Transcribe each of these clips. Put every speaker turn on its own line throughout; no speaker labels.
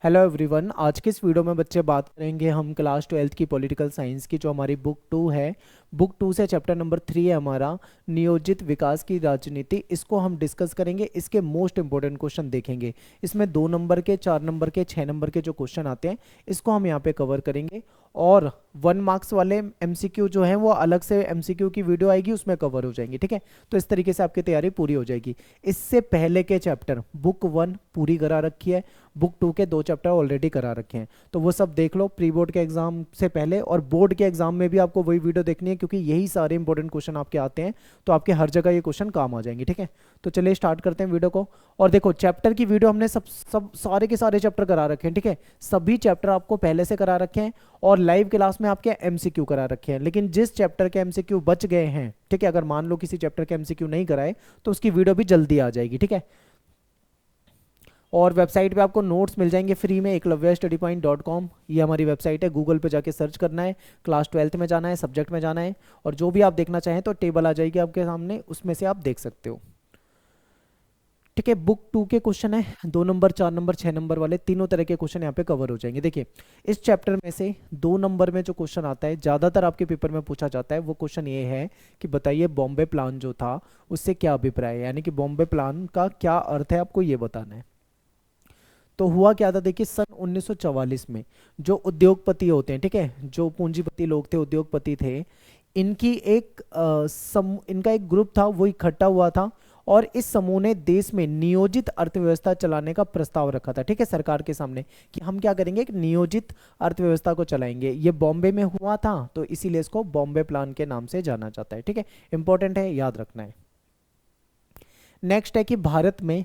Hello everyone. आज के इस वीडियो में बच्चे बात करेंगे हम क्लास 12th की पॉलिटिकल साइंस की, जो हमारी बुक 2 है। बुक 2 से चैप्टर नंबर 3 है हमारा, नियोजित विकास की राजनीति। इसको हम डिस्कस करेंगे, इसके मोस्ट इंपॉर्टेंट क्वेश्चन देखेंगे। इसमें 2 नंबर के, 4 नंबर के, 6 नंबर के जो क्वेश्चन आते हैं इसको हम यहाँ पे कवर करेंगे। और 1 मार्क्स वाले एमसीक्यू जो है वो अलग से एमसीक्यू की वीडियो आएगी, उसमें कवर हो जाएंगे। ठीक है, तो इस तरीके से आपकी तैयारी पूरी हो जाएगी। इससे पहले के चैप्टर बुक 1 पूरी करा रखी है, बुक 2 के 2 चैप्टर ऑलरेडी करा रखे हैं, तो वो सब देख लो प्री बोर्ड के एग्जाम से पहले। और बोर्ड के एग्जाम में भी आपको वही वीडियो देखनी है, क्योंकि यही सारे इंपॉर्टेंट क्वेश्चन आपके आते हैं, तो आपके हर जगह ये क्वेश्चन काम आ जाएंगे। ठीक है, तो चलिए स्टार्ट करते हैं वीडियो को। और देखो, चैप्टर की वीडियो हमने सब सारे के सारे चैप्टर करा रखे हैं। ठीक है, सभी चैप्टर आपको पहले से करा रखे हैं और लाइव क्लास में आपके एमसीक्यू करा रखे हैं। लेकिन जिस चैप्टर के एमसीक्यू बच गए हैं, ठीक है, अगर मान लो किसी चैप्टर के एमसीक्यू नहीं कराए तो उसकी वीडियो भी जल्दी आ जाएगी। ठीक है, और वेबसाइट पे आपको नोट्स मिल जाएंगे फ्री में, eklavyastudypoint.com। ये हमारी वेबसाइट है, गूगल पे जाके सर्च करना है, क्लास 12th में जाना है, सब्जेक्ट में जाना है, और जो भी आप देखना चाहें तो टेबल आ जाएगी आपके सामने, उसमें से आप देख सकते हो। ठीक है, बुक 2 के क्वेश्चन है 2 नंबर, 4 नंबर, 6 नंबर वाले, तीनों तरह के क्वेश्चन यहाँ पे कवर हो जाएंगे। देखिए, इस चैप्टर में से 2 नंबर में जो क्वेश्चन आता है, ज़्यादातर आपके पेपर में पूछा जाता है, वो क्वेश्चन ये है कि बताइए बॉम्बे प्लान जो था उससे क्या अभिप्राय है, यानी कि बॉम्बे प्लान का क्या अर्थ है, आपको ये बताना है। तो हुआ क्या था, देखिए सन 1944 में जो उद्योगपति होते हैं, ठीक है, जो पूंजीपति लोग थे, उद्योगपति थे, इनकी इनका एक ग्रुप था, वो इकट्ठा हुआ था, और इस समूह ने देश में नियोजित अर्थव्यवस्था चलाने का प्रस्ताव रखा था। ठीक है, सरकार के सामने कि हम क्या करेंगे, एक नियोजित अर्थव्यवस्था को चलाएंगे। ये बॉम्बे में हुआ था, तो इसीलिए इसको बॉम्बे प्लान के नाम से जाना जाता है। ठीक है, इंपॉर्टेंट है, याद रखना है। नेक्स्ट है कि भारत में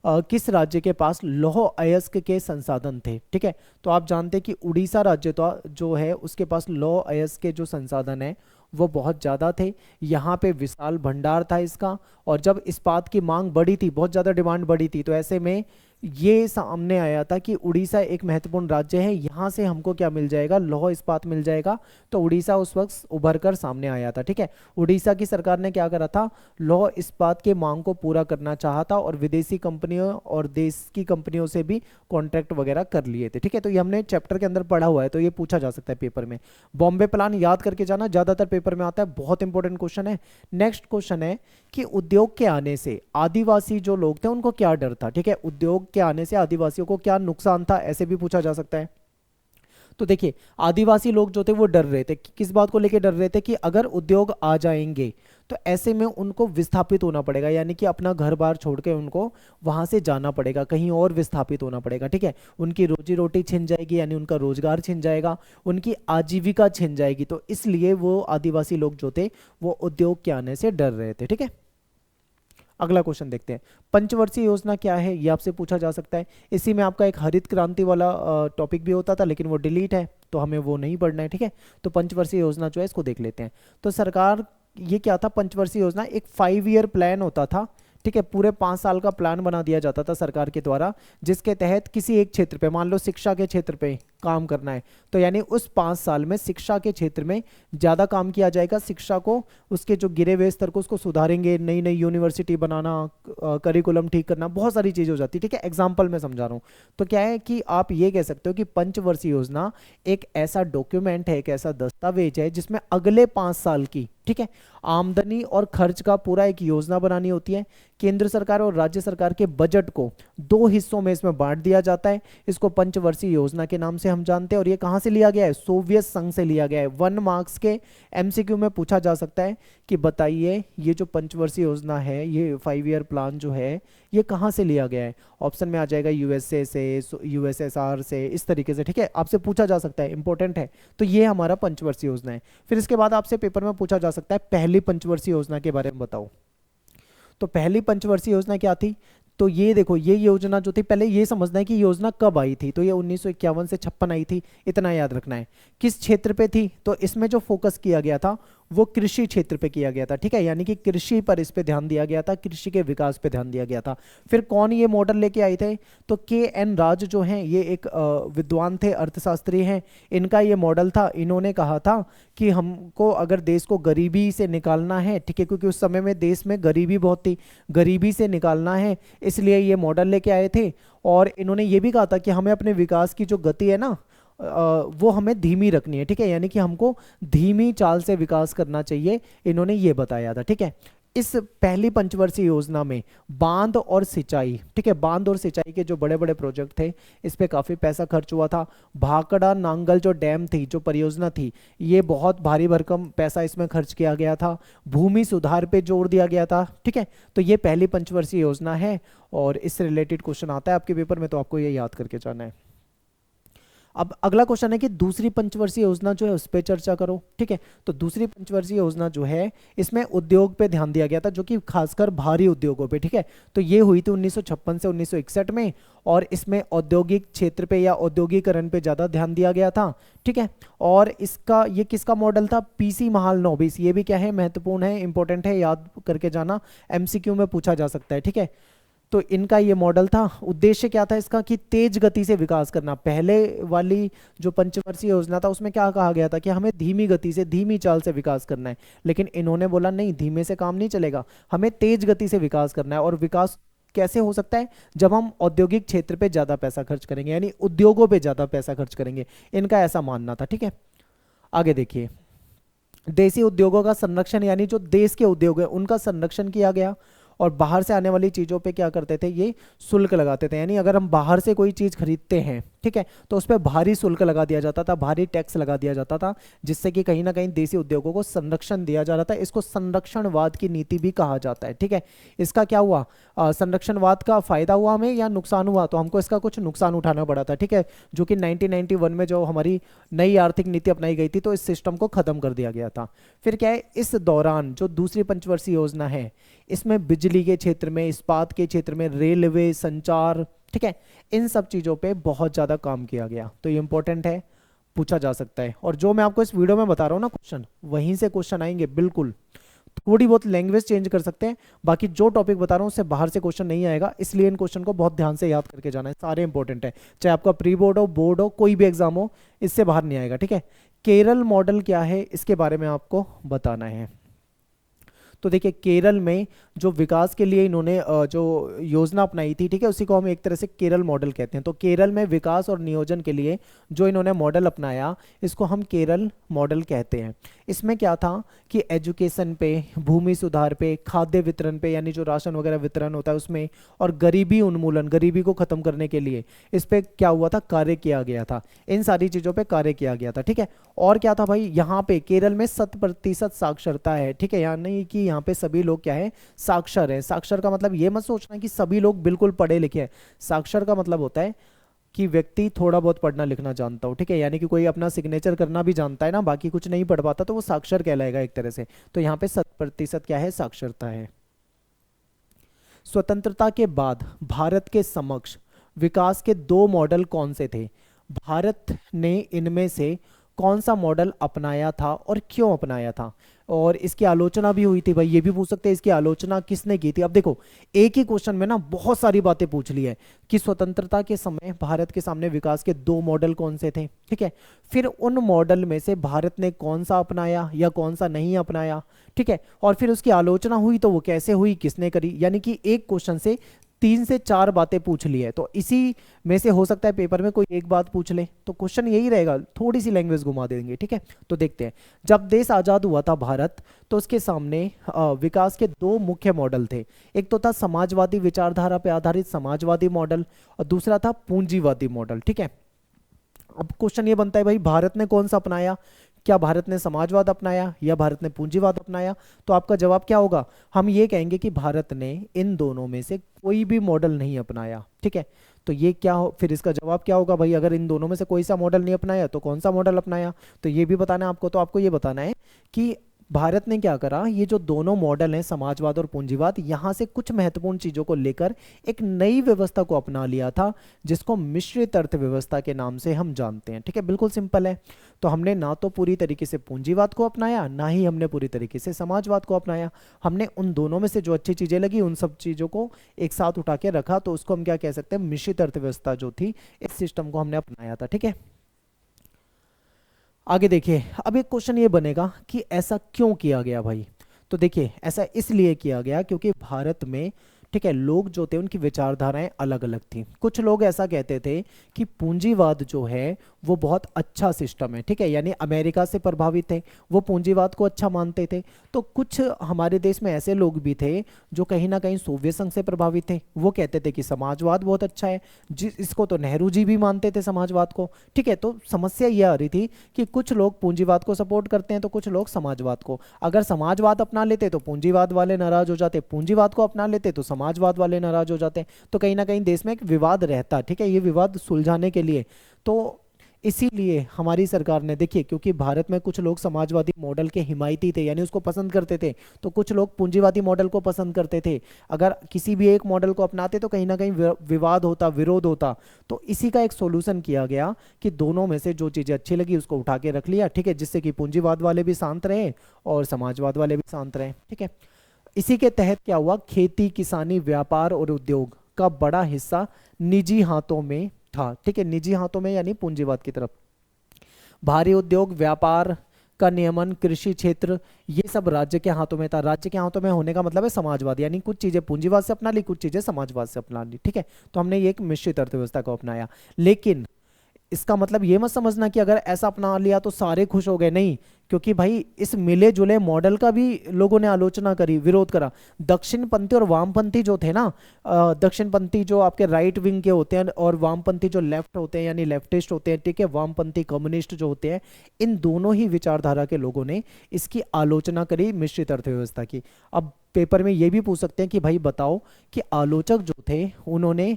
किस राज्य के पास लौह अयस्क के संसाधन थे। ठीक है, तो आप जानते हैं कि उड़ीसा राज्य तो जो है उसके पास लौह अयस्क के जो संसाधन है वो बहुत ज़्यादा थे। यहाँ पे विशाल भंडार था इसका, और जब इस्पात की मांग बढ़ी थी, बहुत ज़्यादा डिमांड बढ़ी थी, तो ऐसे में ये सामने आया था कि उड़ीसा एक महत्वपूर्ण राज्य है, यहाँ से हमको क्या मिल जाएगा, लौह इस्पात मिल जाएगा। तो उड़ीसा उस वक्त उभर कर सामने आया था। ठीक है, उड़ीसा की सरकार ने क्या करा था, लौह इस्पात के मांग को पूरा करना चाहा था, और विदेशी कंपनियों और देश की कंपनियों से भी कॉन्ट्रैक्ट वगैरह कर लिए थे। ठीक है, तो ये हमने चैप्टर के अंदर पढ़ा हुआ है, तो ये पूछा जा सकता है पेपर में। बॉम्बे प्लान याद करके जाना, ज़्यादातर पेपर में आता है, बहुत इंपॉर्टेंट क्वेश्चन है। नेक्स्ट क्वेश्चन है कि उद्योग के आने से आदिवासी जो लोग थे उनको क्या डर था। ठीक है, उद्योग के आने से आदिवासियों को क्या नुकसान था, ऐसे भी पूछा जा सकता है। तो देखिए, आदिवासी लोग जो थे वो डर रहे थे, किस बात को लेकर डर रहे थे, कि अगर उद्योग आ जाएंगे तो ऐसे में उनको विस्थापित होना पड़ेगा, यानी कि अपना घर बार छोड़ के उनको वहां से जाना पड़ेगा, कहीं और विस्थापित होना पड़ेगा। ठीक है, उनकी रोजी रोटी छिन जाएगी, यानी उनका रोजगार छिन जाएगा, उनकी आजीविका छिन जाएगी, तो इसलिए वो आदिवासी लोग जो थे वो उद्योग के आने से डर रहे थे। ठीक है, अगला क्वेश्चन देखते हैं। पंचवर्षीय योजना क्या है, ये आपसे पूछा जा सकता है। इसी में आपका एक हरित क्रांति वाला टॉपिक भी होता था, लेकिन वो डिलीट है, तो हमें वो नहीं पढ़ना है। ठीक है, तो पंचवर्षीय योजना जो है इसको देख लेते हैं। तो सरकार, ये क्या था, पंचवर्षीय योजना एक 5 ईयर प्लान होता था। ठीक है, पूरे 5 साल का प्लान बना दिया जाता था सरकार के द्वारा, जिसके तहत किसी एक क्षेत्र पे, मान लो शिक्षा के क्षेत्र पे काम करना है, तो यानी उस 5 साल में शिक्षा के क्षेत्र में ज़्यादा काम किया जाएगा। शिक्षा को, उसके जो गिरे हुए स्तर को उसको सुधारेंगे, नई नई यूनिवर्सिटी बनाना, करिकुलम ठीक करना, बहुत सारी चीज़ हो जाती है। ठीक है, एग्जाम्पल मैं समझा रहा हूँ। तो क्या है कि आप ये कह सकते हो कि पंचवर्षीय योजना एक ऐसा डॉक्यूमेंट है, एक ऐसा दस्तावेज है जिसमें अगले 5 साल की, ठीक है, आमदनी और खर्च का पूरा एक योजना बनानी होती है। केंद्र सरकार और राज्य सरकार के बजट को 2 हिस्सों में इसमें बांट दिया जाता है। इसको पंचवर्षीय योजना के नाम से हम जानते हैं, और ये कहाँ से लिया गया है, सोवियत संघ से लिया गया है। 1 मार्क्स के एमसीक्यू में पूछा जा सकता है कि बताइए ये जो पंचवर्षीय योजना है, ये 5 ईयर प्लान जो है, ये कहाँ से लिया गया है। ऑप्शन में आ जाएगा यूएसए से, यूएसएसआर से, इस तरीके से। ठीक है, आपसे पूछा जा सकता है, इंपॉर्टेंट है। तो ये हमारा पंचवर्षीय योजना है। फिर इसके बाद आपसे पेपर में पूछा जा सकता है पहली पंचवर्षीय योजना के बारे में बताओ। तो पहली पंचवर्षीय योजना क्या थी, तो ये देखो, ये योजना जो थी, पहले ये समझना है कि योजना कब आई थी। तो ये 1951 से 56 आई थी, इतना याद रखना है। किस क्षेत्र पे थी, तो इसमें जो फोकस किया गया था वो कृषि क्षेत्र पे किया गया था, ठीक है, यानी कि कृषि पर इस पे ध्यान दिया गया था, कृषि के विकास पे ध्यान दिया गया था। फिर कौन ये मॉडल लेके आए थे? तो के एन राज जो हैं, ये एक विद्वान थे, अर्थशास्त्री हैं, इनका ये मॉडल था। इन्होंने कहा था कि हमको अगर देश को गरीबी से निकालना है, ठीक है, क्योंकि उस समय में देश में गरीबी बहुत थी, गरीबी से निकालना है, इसलिए ये मॉडल लेके आए थे। और इन्होंने ये भी कहा था कि हमें अपने विकास की जो गति है ना, वो हमें धीमी रखनी है, ठीक है, यानी कि हमको धीमी चाल से विकास करना चाहिए, इन्होंने ये बताया था, ठीक है। इस पहली पंचवर्षीय योजना में बांध और सिंचाई, ठीक है, बांध और सिंचाई के जो बड़े बड़े प्रोजेक्ट थे, इस पे काफी पैसा खर्च हुआ था। भाखड़ा नांगल जो डैम थी, जो परियोजना थी, ये बहुत भारी भरकम पैसा इसमें खर्च किया गया था। भूमि सुधार पे जोर दिया गया था, ठीक है। तो ये पहली पंचवर्षीय योजना है और इससे रिलेटेड क्वेश्चन आता है आपके पेपर में, तो आपको ये याद करके जाना है। अब अगला क्वेश्चन है कि दूसरी पंचवर्षीय योजना जो है उस पर चर्चा करो, ठीक है। तो दूसरी पंचवर्षीय योजना जो है, इसमें उद्योग पे ध्यान दिया गया था, जो कि खासकर भारी उद्योगों पे, ठीक है। तो ये हुई थी 1956 से 1961 में, और इसमें औद्योगिक क्षेत्र पे या औद्योगिकरण पे ज्यादा ध्यान दिया गया था, ठीक है। और इसका ये किसका मॉडल था? पीसी महालनोबिस। ये भी क्या है, महत्वपूर्ण है, इंपॉर्टेंट है, याद करके जाना, एमसीक्यू में पूछा जा सकता है, ठीक है। तो इनका ये मॉडल था। उद्देश्य क्या था इसका? कि तेज गति से विकास करना। पहले वाली जो पंचवर्षीय योजना था उसमें क्या कहा गया था कि हमें धीमी गति से, धीमी चाल से विकास करना है, लेकिन इन्होंने बोला नहीं, धीमे से काम नहीं चलेगा, हमें तेज गति से विकास करना है। और विकास कैसे हो सकता है? जब हम औद्योगिक क्षेत्र पे ज्यादा पैसा खर्च करेंगे, यानी उद्योगों पे ज्यादा पैसा खर्च करेंगे, इनका ऐसा मानना था, ठीक है। आगे देखिए, देसी उद्योगों का संरक्षण, यानी जो देश के उद्योग है उनका संरक्षण किया गया। और बाहर से आने वाली चीज़ों पे क्या करते थे? ये शुल्क लगाते थे, यानी अगर हम बाहर से कोई चीज़ खरीदते हैं, ठीक है, तो उस पर भारी शुल्क लगा दिया जाता था, भारी टैक्स लगा दिया जाता था, जिससे कि कहीं ना कहीं देसी उद्योगों को संरक्षण दिया जा रहा था। इसको संरक्षणवाद की नीति भी कहा जाता है, ठीक है। इसका क्या हुआ? संरक्षणवाद का फायदा हुआ हमें या नुकसान हुआ? तो हमको इसका कुछ नुकसान उठाना पड़ा था, ठीक है, जो कि 1991 में जो हमारी नई आर्थिक नीति अपनाई गई थी, तो इस सिस्टम को खत्म कर दिया गया था। फिर क्या है, इस दौरान जो दूसरी पंचवर्षीय योजना है, इसमें बिजली के क्षेत्र में, इस्पात के क्षेत्र में, रेलवे, संचार, ठीक है, इन सब चीजों पे बहुत ज्यादा काम किया गया। तो ये इंपॉर्टेंट है, पूछा जा सकता है। और जो मैं आपको इस वीडियो में बता रहा हूँ ना क्वेश्चन, वहीं से क्वेश्चन आएंगे बिल्कुल। थोड़ी बहुत लैंग्वेज चेंज कर सकते हैं, बाकी जो टॉपिक बता रहा हूँ उससे बाहर से क्वेश्चन नहीं आएगा, इसलिए इन क्वेश्चन को बहुत ध्यान से याद करके जाना है, सारे इंपॉर्टेंट है, चाहे आपका प्री बोर्ड हो, बोर्ड हो, कोई भी एग्जाम हो, इससे बाहर नहीं आएगा, ठीक है। केरल मॉडल क्या है, इसके बारे में आपको बताना है। तो देखिए, केरल में जो विकास के लिए इन्होंने जो योजना अपनाई थी, ठीक है, उसी को हम एक तरह से केरल मॉडल कहते हैं। तो केरल में विकास और नियोजन के लिए जो इन्होंने मॉडल अपनाया, इसको हम केरल मॉडल कहते हैं। इसमें क्या था कि एजुकेशन पे, भूमि सुधार पे, खाद्य वितरण पे, यानी जो राशन वगैरह वितरण होता है उसमें, और गरीबी उन्मूलन, गरीबी को खत्म करने के लिए इस पे क्या हुआ था? कार्य किया गया था। इन सारी चीजों पे कार्य किया गया था, ठीक है। और क्या था भाई, यहाँ पे केरल में 100% साक्षरता है, ठीक है, यानी कि यहाँ पे सभी लोग क्या है? साक्षर है। साक्षर का मतलब ये मत सोचना कि सभी लोग बिल्कुल पढ़े लिखे हैं। साक्षर का मतलब होता है कि व्यक्ति थोड़ा बहुत पढ़ना लिखना जानता हो, ठीक है, यानी कि कोई अपना सिग्नेचर करना भी जानता है ना, बाकी कुछ नहीं पढ़ पाता, तो वो साक्षर कहलाएगा एक तरह से। तो यहाँ पे 100% क्या है? साक्षरता है। स्वतंत्रता के बाद भारत के समक्ष विकास के 2 मॉडल कौन से थे? भारत ने इनमें से कौन सा मॉडल अपनाया था और क्यों अपनाया था? और इसकी आलोचना भी हुई थी भाई, ये भी पूछ सकते हैं इसकी आलोचना किसने की थी। अब देखो, एक ही क्वेश्चन में ना बहुत सारी बातें पूछ ली है कि स्वतंत्रता के समय भारत के सामने विकास के 2 मॉडल कौन से थे, ठीक है, फिर उन मॉडल में से भारत ने कौन सा अपनाया या कौन सा नहीं अपनाया, ठीक है, और फिर उसकी आलोचना हुई तो वो कैसे हुई, किसने करी। यानी कि एक क्वेश्चन से 3 से 4 बातें पूछ ली है। तो इसी में से हो सकता है पेपर में कोई एक बात पूछ ले, तो क्वेश्चन यही रहेगा, थोड़ी सी लैंग्वेज घुमा देंगे, ठीक है। तो देखते हैं, जब देश आजाद हुआ था भारत, तो उसके सामने विकास के 2 मुख्य मॉडल थे। एक तो था समाजवादी विचारधारा पे आधारित समाजवादी मॉडल, और दूसरा था पूंजीवादी मॉडल, ठीक है। अब क्वेश्चन ये बनता है भाई, भारत ने कौन सा अपनाया? क्या भारत ने समाजवाद अपनाया या भारत ने पूंजीवाद अपनाया? तो आपका जवाब क्या होगा? हम ये कहेंगे कि भारत ने इन दोनों में से कोई भी मॉडल नहीं अपनाया, ठीक है। तो ये क्या हो, फिर इसका जवाब क्या होगा भाई? अगर इन दोनों में से कोई सा मॉडल नहीं अपनाया तो कौन सा मॉडल अपनाया? तो ये भी बताना है आपको। तो आपको ये बताना है कि भारत ने क्या करा, ये जो दोनों मॉडल हैं समाजवाद और पूंजीवाद, यहाँ से कुछ महत्वपूर्ण चीज़ों को लेकर एक नई व्यवस्था को अपना लिया था जिसको मिश्रित अर्थव्यवस्था के नाम से हम जानते हैं। ठीक है, बिल्कुल सिंपल है। तो हमने ना तो पूरी तरीके से पूंजीवाद को अपनाया, ना ही हमने पूरी तरीके से समाजवाद को अपनाया। हमने उन दोनों में से जो अच्छी चीज़ें लगी उन सब चीज़ों को एक साथ उठा के रखा, तो उसको हम क्या कह सकते हैं, मिश्रित अर्थव्यवस्था जो थी, इस सिस्टम को हमने अपनाया था। ठीक है, आगे देखिए। अब एक क्वेश्चन ये बनेगा कि ऐसा क्यों किया गया भाई। तो देखिए, ऐसा इसलिए किया गया क्योंकि भारत में, ठीक है, लोग जो थे उनकी विचारधाराएं अलग अलग थी। कुछ लोग ऐसा कहते थे कि पूंजीवाद जो है वो बहुत अच्छा सिस्टम है, ठीक है, यानी अमेरिका से प्रभावित थे, वो पूंजीवाद को अच्छा मानते थे। तो कुछ हमारे देश में ऐसे लोग भी थे जो कहीं ना कहीं सोवियत संघ से प्रभावित थे, वो कहते थे कि समाजवाद बहुत अच्छा है, इसको तो नेहरू जी भी मानते थे समाजवाद को। ठीक है, तो समस्या ये आ रही थी कि कुछ लोग पूंजीवाद को सपोर्ट करते हैं तो कुछ लोग समाजवाद को। अगर समाजवाद अपना लेते तो पूंजीवाद वाले नाराज हो जाते, पूंजीवाद को अपना लेते तो समाजवाद वाले नाराज हो जाते, तो कहीं ना कहीं देश में एक विवाद रहता। ठीक है, ये विवाद सुलझाने के लिए तो इसीलिए हमारी सरकार ने, देखिए, क्योंकि भारत में कुछ लोग समाजवादी मॉडल के हिमायती थे यानी उसको पसंद करते थे, तो कुछ लोग पूंजीवादी मॉडल को पसंद करते थे। अगर किसी भी एक मॉडल को अपनाते तो कहीं ना कहीं विवाद होता, विरोध होता। तो इसी का एक सॉल्यूशन किया गया कि दोनों में से जो चीज़ें अच्छी लगी उसको उठा के रख लिया, ठीक है, जिससे कि पूंजीवाद वाले भी शांत रहे और समाजवाद वाले भी शांत रहे। ठीक है, इसी के तहत क्या हुआ, खेती, किसानी, व्यापार और उद्योग का बड़ा हिस्सा निजी हाथों में था। ठीक है, निजी हाथों में यानी पूंजीवाद की तरफ। भारी उद्योग, व्यापार का नियमन, कृषि क्षेत्र, ये सब राज्य के हाथों में था। राज्य के हाथों में होने का मतलब है समाजवाद, यानी कुछ चीजें पूंजीवाद से अपना ली, कुछ चीजें समाजवाद से अपना ली। ठीक है, तो हमने ये एक मिश्रित अर्थव्यवस्था को अपनाया। लेकिन इसका मतलब ये मत समझना कि अगर ऐसा अपना लिया तो सारे खुश हो गए, नहीं, क्योंकि भाई इस मिले जुले मॉडल का भी लोगों ने आलोचना करी, विरोध करा। दक्षिणपंथी और वामपंथी जो थे ना, दक्षिणपंथी जो आपके राइट विंग के होते हैं और वामपंथी जो लेफ्ट होते हैं यानी लेफ्टिस्ट होते हैं, ठीक है, वामपंथी कम्युनिस्ट जो होते हैं, इन दोनों ही विचारधारा के लोगों ने इसकी आलोचना करी मिश्रित अर्थव्यवस्था की। अब पेपर में ये भी पूछ सकते हैं कि भाई बताओ कि आलोचक जो थे उन्होंने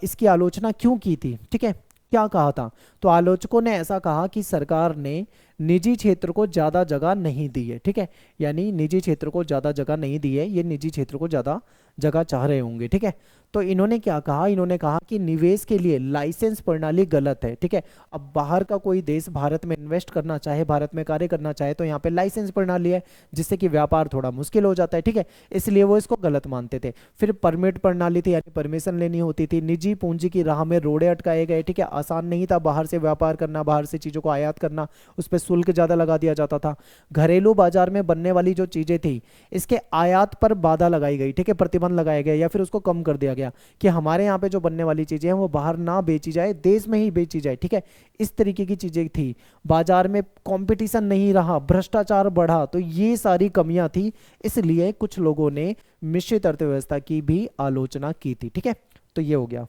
इसकी आलोचना क्यों की थी। ठीक है, क्या कहा था, तो आलोचकों ने ऐसा कहा कि सरकार ने निजी क्षेत्र को ज़्यादा जगह नहीं दी है। ठीक है, यानी निजी क्षेत्र को ज़्यादा जगह नहीं दी है, ये निजी क्षेत्र को ज़्यादा जगह चाह रहे होंगे। ठीक है, तो इन्होंने क्या कहा, इन्होंने कहा कि निवेश के लिए लाइसेंस प्रणाली गलत है। ठीक है, अब बाहर का कोई देश भारत में इन्वेस्ट करना चाहे, भारत में कार्य करना चाहे तो यहाँ पे लाइसेंस प्रणाली है जिससे कि व्यापार थोड़ा मुश्किल हो जाता है। ठीक है, इसलिए वो इसको गलत मानते थे। फिर परमिट प्रणाली थी, यानी परमिशन लेनी होती थी। निजी पूंजी की राह में रोड़े अटकाए गए। ठीक है, आसान नहीं था बाहर से व्यापार करना, बाहर से चीज़ों को आयात करना, उस पर शुल्क ज़्यादा लगा दिया जाता था। घरेलू बाजार में बनने वाली जो चीज़ें थी इसके आयात पर बाधा लगाई गई। ठीक है, प्रतिबंध लगाया गया या फिर उसको कम कर दिया गया कि हमारे यहाँ पे जो बनने वाली चीज़ें हैं वो बाहर ना बेची जाए, देश में ही बेची जाए। ठीक है, इस तरीके की चीज़ें थी। बाजार में कंपटीशन नहीं रहा, भ्रष्टाचार बढ़ा, तो ये सारी कमियां थी, इसलिए कुछ लोगों ने मिश्रित अर्थव्यवस्था की भी आलोचना की थी। ठीक है, तो ये हो गया।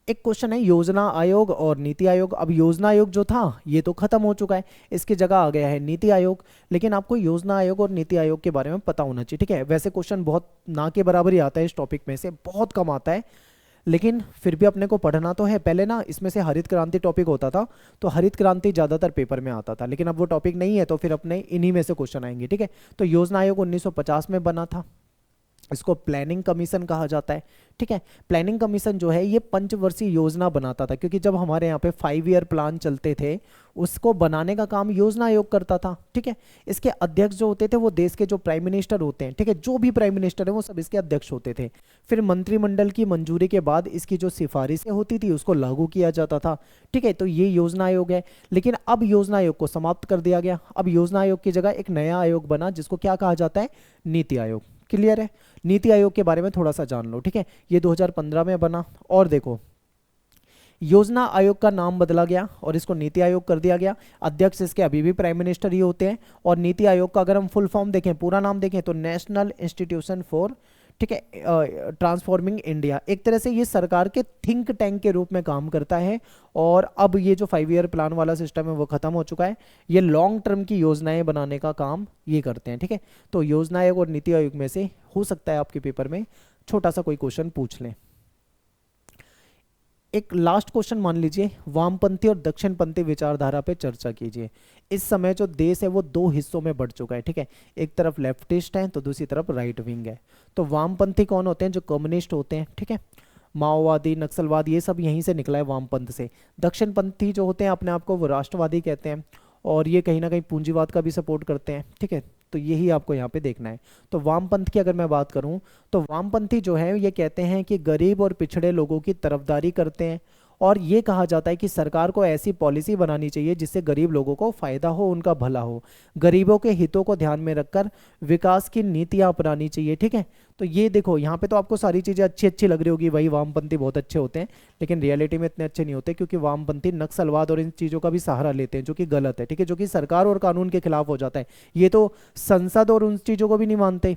एक क्वेश्चन है योजना आयोग और नीति आयोग। अब योजना आयोग जो था ये तो खत्म हो चुका है, इसकी जगह आ गया है नीति आयोग। लेकिन आपको योजना आयोग और नीति आयोग के बारे में पता होना चाहिए। ठीक है, वैसे क्वेश्चन बहुत ना के बराबर ही आता है, इस टॉपिक में से बहुत कम आता है, लेकिन फिर भी अपने को पढ़ना तो है। पहले ना इसमें से हरित क्रांति टॉपिक होता था, तो हरित क्रांति ज़्यादातर पेपर में आता था, लेकिन अब वो टॉपिक नहीं है तो फिर अपने इन्हीं में से क्वेश्चन आएंगे। ठीक है, तो योजना आयोग 1950 में बना था, इसको प्लानिंग कमीशन कहा जाता है। ठीक है, प्लानिंग कमीशन जो है ये पंचवर्षीय योजना बनाता था, क्योंकि जब हमारे यहाँ पे 5 ईयर प्लान चलते थे उसको बनाने का काम योजना आयोग करता था। ठीक है, इसके अध्यक्ष जो होते थे वो देश के जो प्राइम मिनिस्टर होते हैं, ठीक है, जो भी प्राइम मिनिस्टर है वो सब इसके अध्यक्ष होते थे। फिर मंत्रिमंडल की मंजूरी के बाद इसकी जो सिफारिशें होती थी उसको लागू किया जाता था। ठीक है, तो ये योजना आयोग है। लेकिन अब योजना आयोग को समाप्त कर दिया गया। अब योजना आयोग की जगह एक नया आयोग बना जिसको क्या कहा जाता है, नीति आयोग। क्लियर है, नीति आयोग के बारे में थोड़ा सा जान लो। ठीक है, ये 2015 में बना। और देखो, योजना आयोग का नाम बदला गया और इसको नीति आयोग कर दिया गया। अध्यक्ष इसके अभी भी प्राइम मिनिस्टर ही होते हैं। और नीति आयोग का अगर हम फुल फॉर्म देखें, पूरा नाम देखें, तो नेशनल इंस्टीट्यूशन फॉर, ठीक है, ट्रांसफॉर्मिंग इंडिया। एक तरह से ये सरकार के थिंक टैंक के रूप में काम करता है। और अब ये जो 5 ईयर प्लान वाला सिस्टम है वो खत्म हो चुका है, ये लॉन्ग टर्म की योजनाएं बनाने का काम ये करते हैं। ठीक है, तो योजना आयोग और नीति आयोग में से हो सकता है आपके पेपर में छोटा सा कोई क्वेश्चन पूछ लें। एक लास्ट क्वेश्चन मान लीजिए, वामपंथी और दक्षिणपंथी विचारधारा पे चर्चा कीजिए। इस समय जो देश है वो दो हिस्सों में बढ़ चुका है, ठीक है, एक तरफ लेफ्टिस्ट है तो दूसरी तरफ राइट विंग है। तो वामपंथी कौन होते हैं? जो कम्युनिस्ट होते हैं, ठीक है, माओवादी, नक्सलवाद, ये सब यहीं से निकला है वामपंथ से। दक्षिणपंथी जो होते हैं अपने आप को वो राष्ट्रवादी कहते हैं और ये कहीं ना कहीं पूंजीवाद का भी सपोर्ट करते हैं, ठीक है। तो यही आपको यहाँ पे देखना है। तो वामपंथ की अगर मैं बात करूँ तो वामपंथी जो है ये कहते हैं कि गरीब और पिछड़े लोगों की तरफदारी करते हैं, और ये कहा जाता है कि सरकार को ऐसी पॉलिसी बनानी चाहिए जिससे गरीब लोगों को फायदा हो, उनका भला हो, गरीबों के हितों को ध्यान में रखकर विकास की नीतियां अपनानी चाहिए, ठीक है। तो ये देखो यहाँ पे तो आपको सारी चीज़ें अच्छी अच्छी लग रही होगी, भाई वामपंथी बहुत अच्छे होते हैं, लेकिन रियलिटी में इतने अच्छे नहीं होते, क्योंकि वामपंथी नक्सलवाद और इन चीज़ों का भी सहारा लेते हैं, जो कि गलत है, ठीक है, जो कि सरकार और कानून के खिलाफ हो जाता है। ये तो संसद और उन चीज़ों को भी नहीं मानते,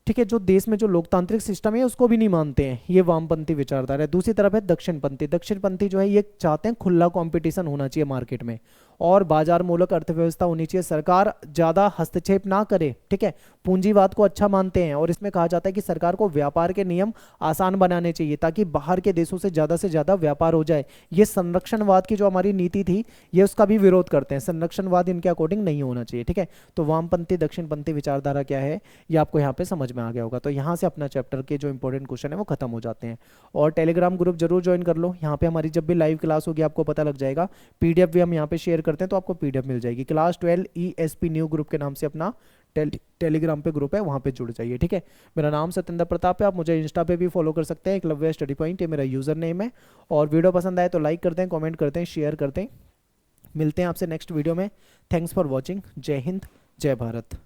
ठीक है, जो देश में जो लोकतांत्रिक सिस्टम है उसको भी नहीं मानते हैं, ये वामपंथी विचारधारा है। दूसरी तरफ है दक्षिणपंथी। दक्षिणपंथी जो है ये चाहते हैं खुला कंपटीशन होना चाहिए मार्केट में, और बाजार मूलक अर्थव्यवस्था होनी चाहिए, सरकार ज़्यादा हस्तक्षेप ना करे, ठीक है, पूंजीवाद को अच्छा मानते हैं। और इसमें कहा जाता है कि सरकार को व्यापार के नियम आसान बनाने चाहिए ताकि बाहर के देशों से ज़्यादा व्यापार हो जाए। ये संरक्षणवाद की जो हमारी नीति थी ये उसका भी विरोध करते हैं, संरक्षणवाद इनके अकॉर्डिंग नहीं होना चाहिए, ठीक है। तो वामपंथी दक्षिणपंथी विचारधारा क्या है ये आपको यहाँ पे समझ में आ गया होगा। तो यहाँ से अपना चैप्टर के जो इंपॉर्टेंट क्वेश्चन है वो खत्म हो जाते हैं। और टेलीग्राम ग्रुप जरूर ज्वाइन कर लो, यहाँ पे हमारी जब भी लाइव क्लास होगी आपको पता लग जाएगा। पीडीएफ भी हम यहाँ पे शेयर करते हैं तो आपको पीडीएफ मिल जाएगी। क्लास 12 ESP न्यू ग्रुप के नाम से अपना टेलीग्राम पे ग्रुप है, वहाँ पे जुड़ जाइए, ठीक है। मेरा नाम सत्येंद्र प्रताप है, आप मुझे इंस्टा पे भी फॉलो कर सकते हैं, एकलव्य स्टडी पॉइंट, ये मेरा यूजर नेम है। और वीडियो पसंद आए तो लाइक करते हैं, कमेंट करते हैं, शेयर करते हैं। मिलते हैं आपसे नेक्स्ट वीडियो में। Thanks for watching. जय हिंद, जय भारत।